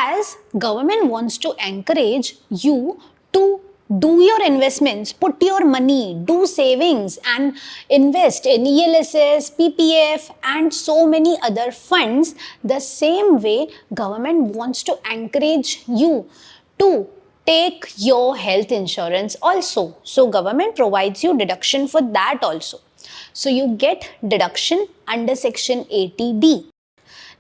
as government wants to encourage you to do your investments, put your money, do savings and invest in ELSS, PPF and so many other funds, the same way government wants to encourage you to take your health insurance also. So government provides you deduction for that also. So you get deduction under section 80D.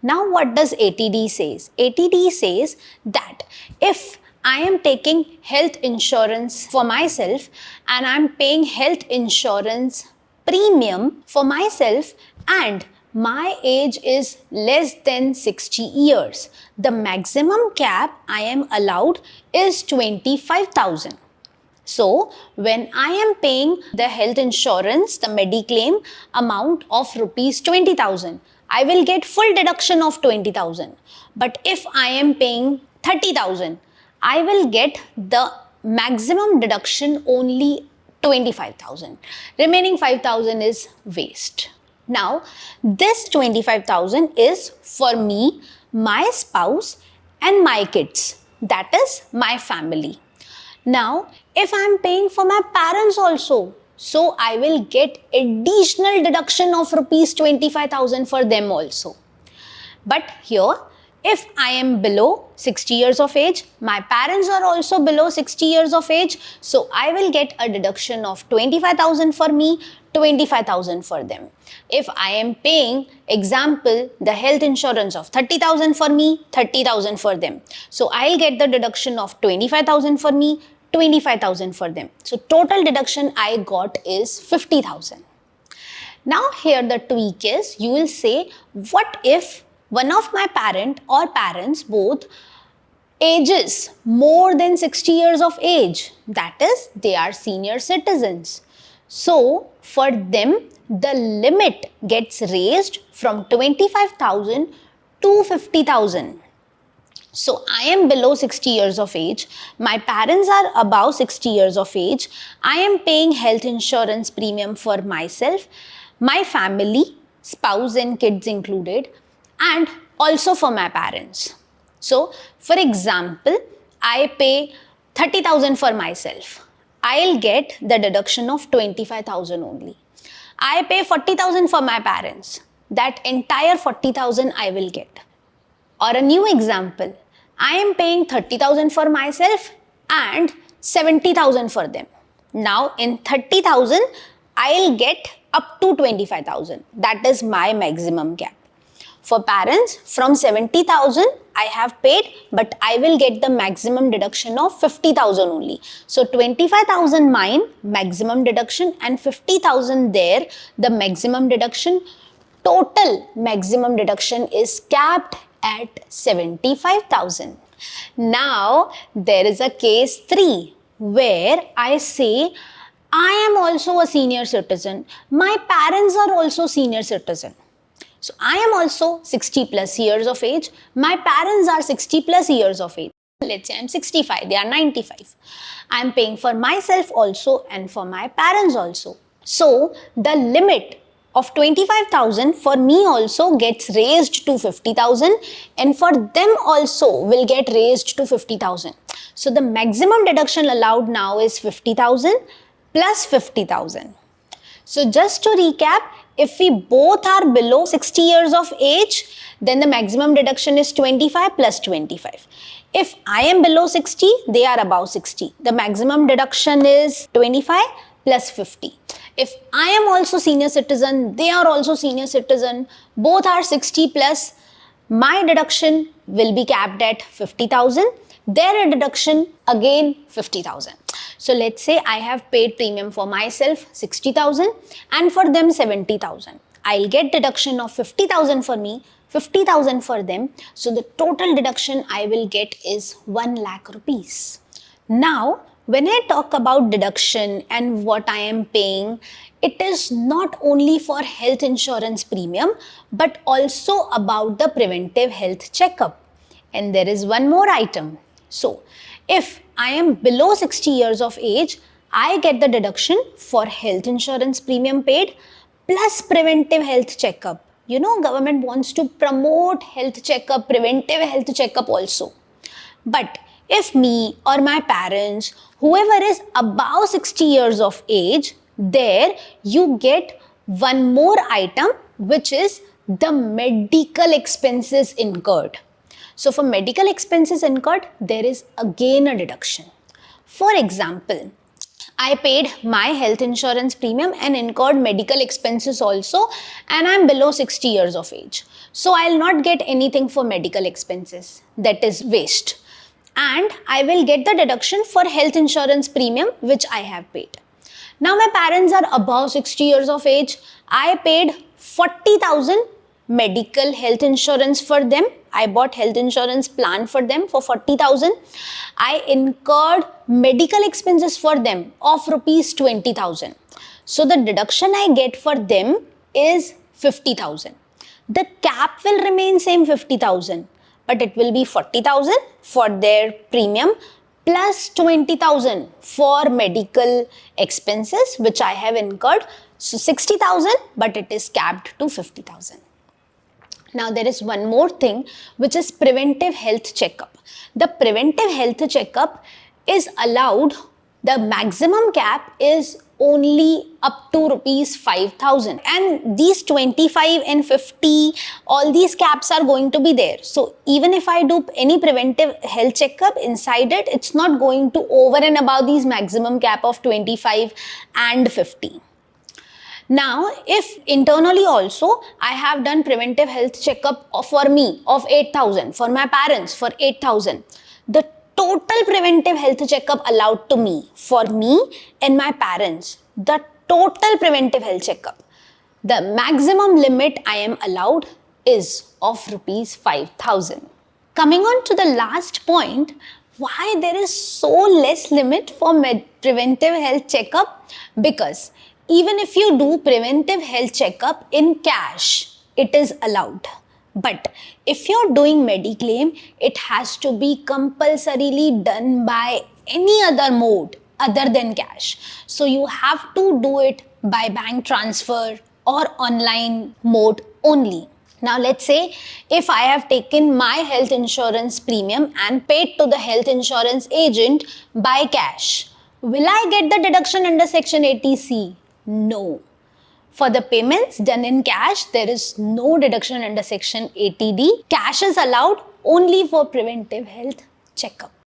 Now what does 80D says? 80D says that if I am taking health insurance for myself and I am paying health insurance premium for myself and my age is less than 60 years, the maximum cap I am allowed is 25,000. So, when I am paying the health insurance, the Mediclaim amount of rupees 20,000, I will get full deduction of 20,000. But if I am paying 30,000, I will get the maximum deduction only 25,000. Remaining 5,000 is waste. Now, this 25,000 is for me, my spouse and my kids. That is my family. Now, if I am paying for my parents also, so I will get additional deduction of rupees 25,000 for them also. But here, if I am below 60 years of age, my parents are also below 60 years of age, so I will get a deduction of 25,000 for me, 25,000 for them. If I am paying, example, the health insurance of 30,000 for me, 30,000 for them. So I'll get the deduction of 25,000 for me, 25,000 for them. So total deduction I got is 50,000. Now here the tweak is, you will say, what if one of my parent or parents both ages more than 60 years of age, that is, they are senior citizens. So for them, the limit gets raised from 25,000 to 50,000. So I am below 60 years of age, my parents are above 60 years of age, I am paying health insurance premium for myself, my family, spouse and kids included, and also for my parents. So for example, I pay 30,000 for myself. I'll get the deduction of 25,000 only. I pay 40,000 for my parents. That entire 40,000 I will get. Or a new example, I am paying 30,000 for myself and 70,000 for them. Now in 30,000, I'll get up to 25,000. That is my maximum cap. For parents, from 70,000 I have paid, but I will get the maximum deduction of 50,000 only. So 25,000 mine, maximum deduction, and 50,000 there, the maximum deduction. Total maximum deduction is capped at 75,000. Now there is a case 3 where I say I am also a senior citizen. My parents are also senior citizen. So I am also 60 plus years of age. My parents are 60 plus years of age. Let's say I am 65, they are 95. I am paying for myself also and for my parents also. So the limit of 25,000 for me also gets raised to 50,000 and for them also will get raised to 50,000. So the maximum deduction allowed now is 50,000 plus 50,000. So just to recap, if we both are below 60 years of age, then the maximum deduction is 25 plus 25. If I am below 60, they are above 60. The maximum deduction is 25 plus 50. If I am also senior citizen, they are also senior citizen, both are 60 plus, my deduction will be capped at 50,000. Their deduction again 50,000. So let's say I have paid premium for myself 60,000 and for them 70,000. I'll get deduction of 50,000 for me, 50,000 for them. So the total deduction I will get is 1 lakh rupees. Now, when I talk about deduction and what I am paying, it is not only for health insurance premium, but also about the preventive health checkup. And there is one more item. So, if I am below 60 years of age, I get the deduction for health insurance premium paid plus preventive health checkup. You know, government wants to promote health checkup, preventive health checkup also. But if me or my parents, whoever is above 60 years of age, there you get one more item, which is the medical expenses incurred. So for medical expenses incurred, there is again a deduction. For example, I paid my health insurance premium and incurred medical expenses also, and I'm below 60 years of age. So I'll not get anything for medical expenses. That is waste. And I will get the deduction for health insurance premium which I have paid. Now my parents are above 60 years of age. I paid 40,000 medical health insurance for them. I bought health insurance plan for them for 40,000. I incurred medical expenses for them of rupees 20,000. So the deduction I get for them is 50,000. The cap will remain same 50,000, but it will be 40,000 for their premium plus 20,000 for medical expenses which I have incurred. So 60,000, but it is capped to 50,000. Now there is one more thing, which is preventive health checkup. The preventive health checkup is allowed, the maximum cap is only up to rupees 5,000, and these 25 and 50, all these caps are going to be there. So even if I do any preventive health checkup inside it, it's not going to over and above these maximum cap of 25 and 50. Now, if internally also I have done preventive health checkup for me of 8,000, for my parents for 8,000, the total preventive health checkup allowed to me, for me and my parents, the total preventive health checkup, the maximum limit I am allowed is of rupees 5,000. Coming on to the last point, why there is so less limit for preventive health checkup? Because even if you do preventive health checkup in cash, it is allowed. But if you're doing Mediclaim, it has to be compulsorily done by any other mode other than cash. So you have to do it by bank transfer or online mode only. Now let's say if I have taken my health insurance premium and paid to the health insurance agent by cash, will I get the deduction under Section 80C? No. For the payments done in cash, there is no deduction under Section 80D. Cash is allowed only for preventive health checkup.